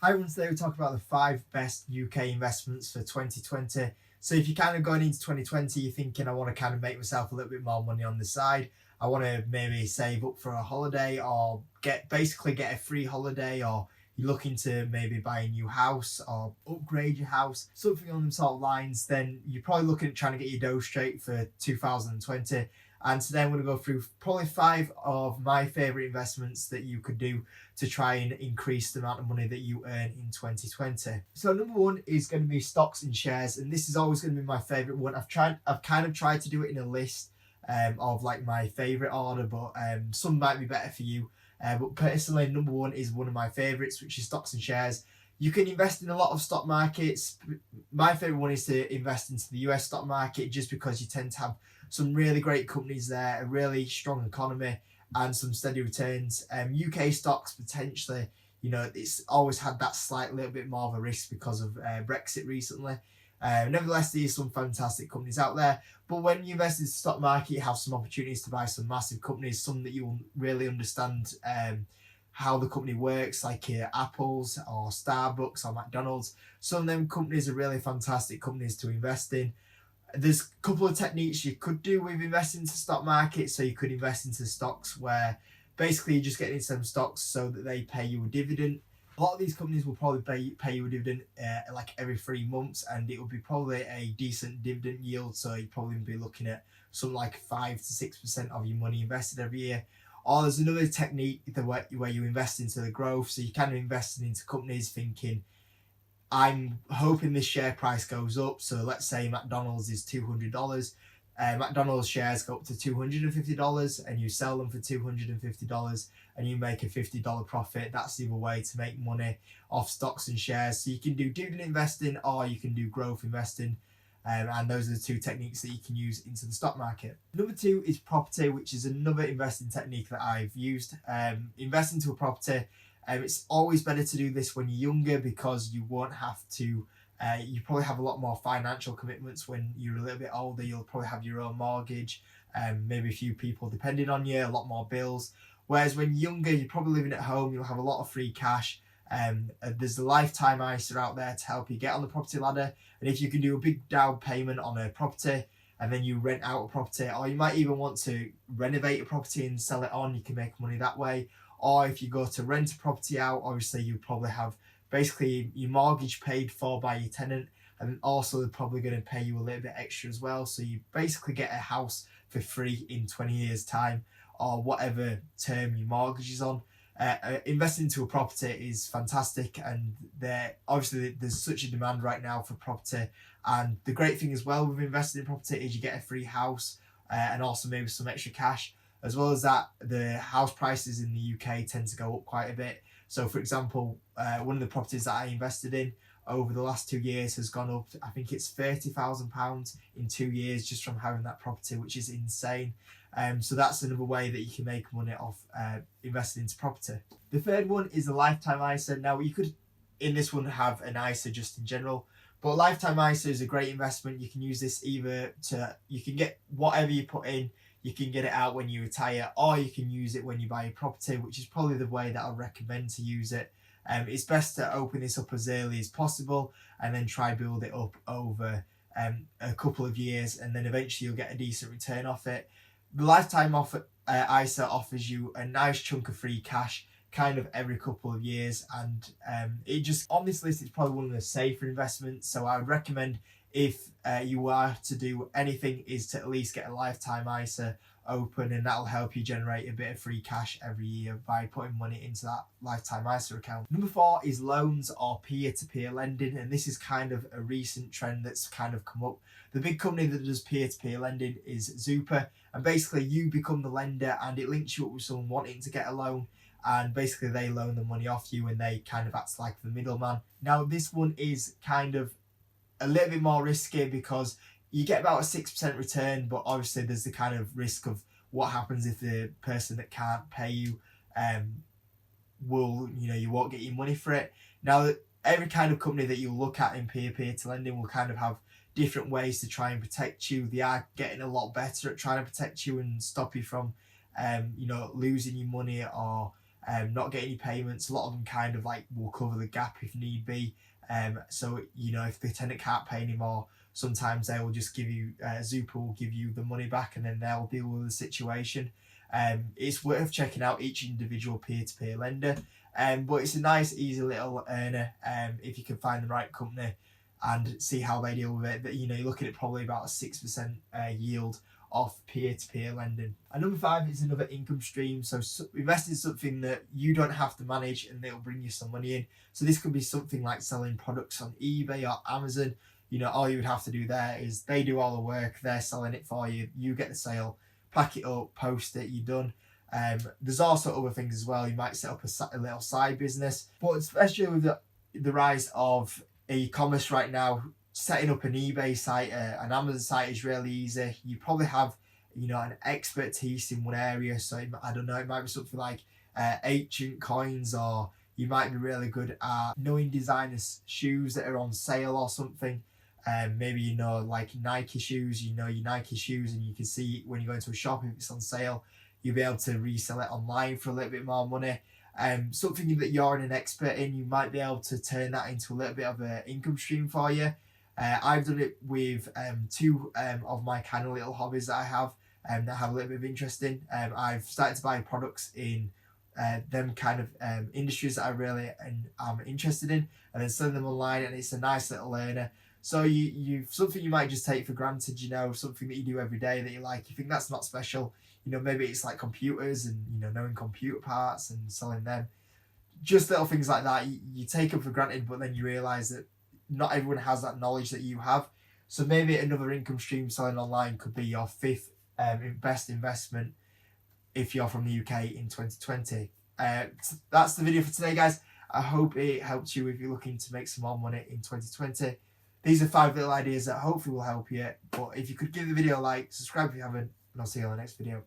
Hi everyone, today we're talking about the 5 best UK investments for 2020. So if you're kind of going into 2020, you're thinking, I want to kind of make myself a little bit more money on the side. I want to maybe save up for a holiday or get a free holiday, or you're looking to maybe buy a new house or upgrade your house, something on them sort of lines, then you're probably looking at trying to get your dough straight for 2020. And today I'm going to go through probably 5 of my favourite investments that you could do to try and increase the amount of money that you earn in 2020. So number 1 is going to be stocks and shares, and this is always going to be my favourite one. I've kind of tried to do it in a list of like my favourite order, but some might be better for you. But personally, number 1 is one of my favourites, which is stocks and shares. You can invest in a lot of stock markets. My favourite one is to invest into the US stock market, just because you tend to have some really great companies there, a really strong economy, and some steady returns. UK stocks potentially, it's always had that slight little bit more of a risk because of Brexit recently. Nevertheless, there's some fantastic companies out there. But when you invest in the stock market, you have some opportunities to buy some massive companies, some that you will really understand how the company works, like Apple's or Starbucks or McDonald's. Some of them companies are really fantastic companies to invest in. There's a couple of techniques you could do with investing into stock market. So you could invest into stocks where basically you just get into some stocks so that they pay you a dividend. A lot of these companies will probably pay you a dividend like every 3 months, and it will be probably a decent dividend yield. So you'd probably be looking at something like 5 to 6% of your money invested every year. Or there's another technique where you invest into the growth. So you kind of investing into companies thinking, I'm hoping this share price goes up. So let's say McDonald's is $200. McDonald's shares go up to $250 and you sell them for $250 and you make a $50 profit. That's the other way to make money off stocks and shares. So you can do dividend investing or you can do growth investing. And those are the 2 techniques that you can use into the stock market. Number 2 is property, which is another investing technique that I've used. Invest into a property. It's always better to do this when you're younger, because you won't have to, you probably have a lot more financial commitments when you're a little bit older. You'll probably have your own mortgage, maybe a few people depending on you, a lot more bills. Whereas when you're younger, you're probably living at home, you'll have a lot of free cash. There's the lifetime ISA out there to help you get on the property ladder. And if you can do a big down payment on a property and then you rent out a property, or you might even want to renovate a property and sell it on, you can make money that way. Or if you go to rent a property out, obviously you probably have basically your mortgage paid for by your tenant, and then also they're probably going to pay you a little bit extra as well. So you basically get a house for free in 20 years time, or whatever term your mortgage is on. Investing into a property is fantastic, and there's such a demand right now for property. And the great thing as well with investing in property is you get a free house and also maybe some extra cash. As well as that, the house prices in the UK tend to go up quite a bit. So for example, one of the properties that I invested in over the last 2 years has gone up, I think it's £30,000 in 2 years just from having that property, which is insane. So that's another way that you can make money off investing into property. The third one is the lifetime ISA. Now you could, in this one, have an ISA just in general, but lifetime ISA is a great investment. You can use this you can get whatever you put in, you can get it out when you retire, or you can use it when you buy a property, which is probably the way that I recommend to use it. It's best to open this up as early as possible and then try build it up over a couple of years, and then eventually you'll get a decent return off it. The lifetime ISA offers you a nice chunk of free cash kind of every couple of years, and it just, on this list, it's probably one of the safer investments. So I would recommend, if you are to do anything, is to at least get a lifetime ISA open, and that'll help you generate a bit of free cash every year by putting money into that lifetime ISA account. Number 4 is loans or peer-to-peer lending, and this is kind of a recent trend that's kind of come up. The big company that does peer-to-peer lending is Zupa, and basically you become the lender and it links you up with someone wanting to get a loan, and basically they loan the money off you and they kind of act like the middleman. Now this one is kind of a little bit more risky because you get about a 6% return, but obviously there's the kind of risk of what happens if the person that can't pay you you won't get your money for it. Now, every kind of company that you look at in peer-to-peer lending will kind of have different ways to try and protect you. They are getting a lot better at trying to protect you and stop you from losing your money or not get any payments. A lot of them kind of like will cover the gap if need be. So if the tenant can't pay anymore, sometimes they will just give you Zupa will give you the money back, and then they'll deal with the situation. It's worth checking out each individual peer-to-peer lender, but it's a nice, easy little earner if you can find the right company and see how they deal with it. But you're looking at probably about a 6% yield off peer-to-peer lending. And number 5 is another income stream. So invest in something that you don't have to manage and it'll bring you some money in. So this could be something like selling products on eBay or Amazon. All you would have to do there is they do all the work, they're selling it for you, you get the sale, pack it up, post it, you're done. There's also other things as well. You might set up a little side business, but especially with the rise of e-commerce right now, setting up an eBay site, an Amazon site is really easy. You probably have an expertise in one area, so I don't know, it might be something like ancient coins, or you might be really good at knowing designers shoes that are on sale or something. Maybe like Nike shoes, your Nike shoes, and you can see when you go into a shop if it's on sale, you'll be able to resell it online for a little bit more money. Something that you're an expert in, you might be able to turn that into a little bit of an income stream for you. I've done it with 2 of my kind of little hobbies that I have that I have a little bit of interest in. I've started to buy products in them kind of industries that I really am interested in, and then selling them online, and it's a nice little earner. So you something you might just take for granted, something that you do every day that you like. You think that's not special. Maybe it's like computers and knowing computer parts and selling them. Just little things like that you take them for granted, but then you realise that not everyone has that knowledge that you have. So maybe another income stream selling online could be your 5th best investment if you're from the UK in 2020. That's the video for today, guys. I hope it helped you if you're looking to make some more money in 2020. These are 5 little ideas that hopefully will help you. But if you could give the video a like, subscribe if you haven't, and I'll see you on the next video.